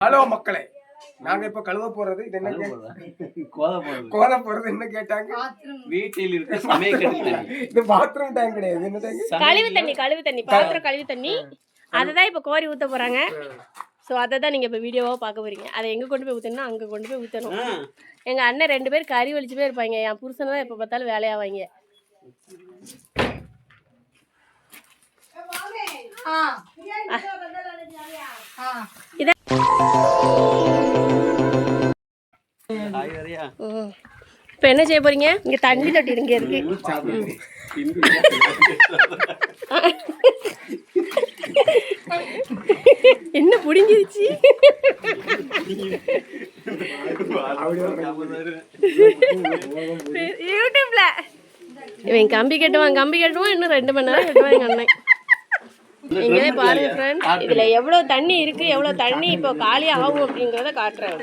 Hello மக்களே, நாங்க இப்ப கழுவ போறது இது என்ன கோல போறது என்ன கேட்டாங்க? வீட்டில் இருக்க சமையல் இது பாத்ரூம் டேங்க் கிடையாது. என்ன டேங்க்? கழுவு தண்ணி பாத்திரம் கழுவு தண்ணி. அததான் இப்ப கோரி ஊத்த போறாங்க. ஸோ அதை தான் நீங்கள் இப்போ வீடியோவாக பார்க்க போறீங்க. அதை எங்கே கொண்டு போய் ஊற்றணும்னா அங்கே கொண்டு போய் ஊற்றணும். எங்கள் அண்ணன் 2 பேர் கறி வலிச்சுமே இருப்பாங்க. என் புருஷனை தான் எப்போ பார்த்தாலும் வேலையாவாங்க. இப்போ என்ன செய்ய போறீங்க? இங்கே தண்ணி தொட்டி இங்கே இருக்கு. என்ன புடிங்கிருச்சு? யூடியூப்ல இவன் கம்பி கட்டுவான் இன்னும் 2 மணி நேரம் கட்டுவான் எங்க அண்ணன். நீங்களே பாருங்க ஃப்ரெண்ட், இதுல எவ்வளவு தண்ணி இருக்கு, எவ்வளவு தண்ணி இப்போ காலி ஆகும் அப்படிங்கறத காட்டுறேன்.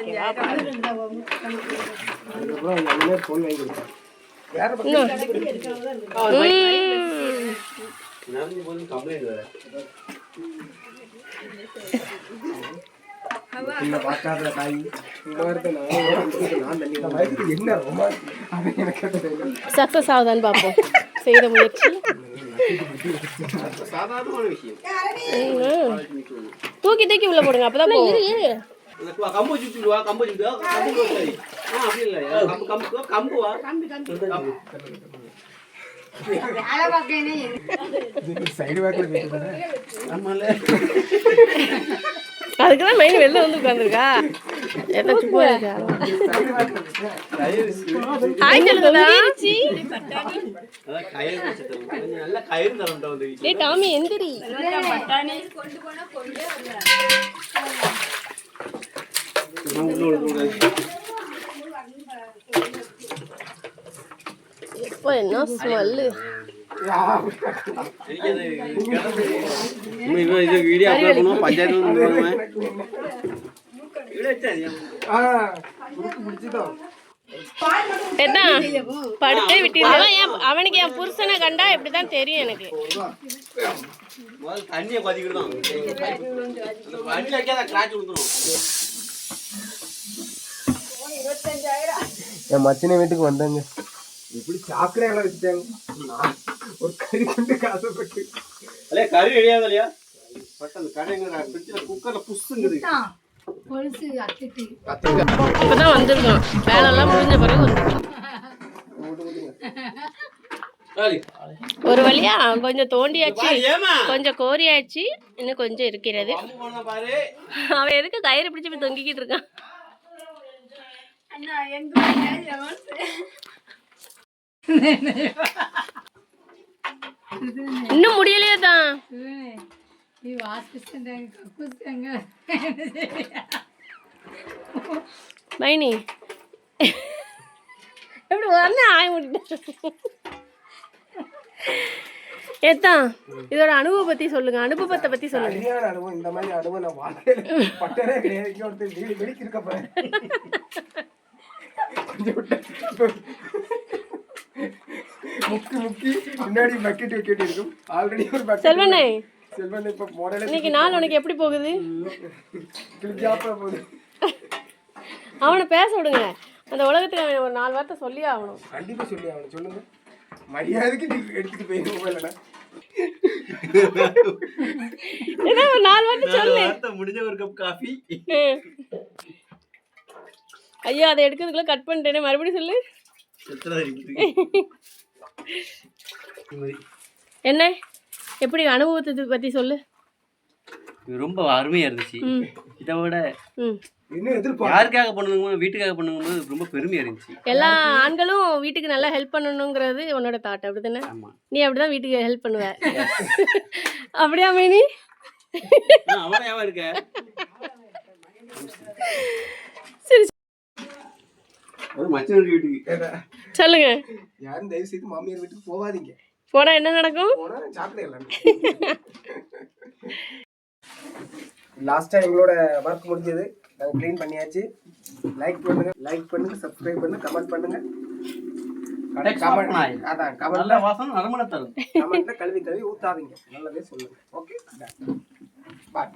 சக்சஸ் ஆகுதான்னு பார்ப்போம். செய்த முயற்சி தூக்கி தூக்கி உள்ள போடுங்க, அப்பதான் அதுக்குதான் மைன் வெளில வந்து உட்காந்துருக்கா. டாமி எந்திரி. இப்போ என்ன ஸ்மெல்லு? அவனுக்கு என் புருஷனை கண்டா இப்படிதான் தெரியும் எனக்கு. என் மச்சினை வீட்டுக்கு வந்தாங்க, இப்படி சாக்கடையால வச்சுட்டாங்க. ஒரு கறி கொண்டு காசப்பட்டு கறி ரெடியாது இல்லையா? குக்கர்ல புஷ்ங்குது. இப்பதான் வந்திருக்கோம், வேலைலாம் முடிஞ்ச பிறகு வந்திருக்கோம். ஒரு வழியா கொஞ்சம் தோண்டியாச்சு, கொஞ்சம் கோரியாச்சு, இன்னும் கொஞ்சம் இருக்கிறது. அவன் எதுக்கு கயிறு பிடிச்சி போய் தொங்கிக்கிட்டு இருக்கான்? இன்னும் முடியலையே தான். மைனி எப்படி வந்து ஆய முடியும்? ஏத்தான் இதோட அனுபவம் பத்தி சொல்லுங்க, அனுபவத்தை பத்தி சொல்லுங்க. அனுபவம் இந்த மாதிரி அனுபவம் நான் வாழ்க்கையில பட்டதே கிடையாது. முக்கி முன்னாடி பக்கெட் வைக்கிட்டு இருக்கும். ஆல்ரெடி ஒரு பக்கெட். செல்வனே இப்ப மாடல் இன்னைக்கு நாள் உனக்கு எப்படி போகுது? கிளிஜாப்பா போகுது. அவனை பேச விடுங்க. அந்த உலகத்துக்கு அவன் ஒரு 4 வார்த்தை சொல்லி ஆகணும். கண்டிப்பா சொல்லி ஆகணும். சொல்லுங்க. மரியாதைக்கு எடுத்துட்டு போயிருங்க போயிடலாம். என்ன ஒரு 4 வார்த்தை சொல்லு. முடிஞ்ச ஒரு கப் காஃபி. ஐயோ அதை எடுக்கிறதுக்குள்ள கட் பண்ணிட்டேனே, மறுபடியும் சொல்லு. என்ன எப்படி அனுபவத்தை பத்தி சொல்லு. ரொம்ப அருமையா இருந்துச்சு. இதை விட யாருக்காக பண்ணுங்க, வீட்டுக்காக பண்ணுங்க ரொம்ப பெருமையா இருந்துச்சு. எல்லா ஆண்களும் வீட்டுக்கு நல்லா ஹெல்ப் பண்ணணுங்கிறது உன்னோட தாட், அப்படித்தானே? நீ அப்படிதான் வீட்டுக்கு ஹெல்ப் பண்ணுவ. அப்படியா மைனி? அவன் இருக்க சரி சொல்லுங்க. யாரும் தயவு செய்து மாமியார் வீட்டுக்கு போகாதீங்க. போனா என்ன நடக்கும்? லாஸ்டா எங்களோட ஒர்க் முடிஞ்சது, நாங்க க்ளீன் பண்ணியாச்சு. லைக் பண்ணுங்க, சப்ஸ்கிரைப் பண்ணுங்க, கமெண்ட் பண்ணுங்க. கமெண்ட்ல கழுவி ஊத்தாதீங்க, நல்லதே சொல்லுங்க. ஓகே, பாய்.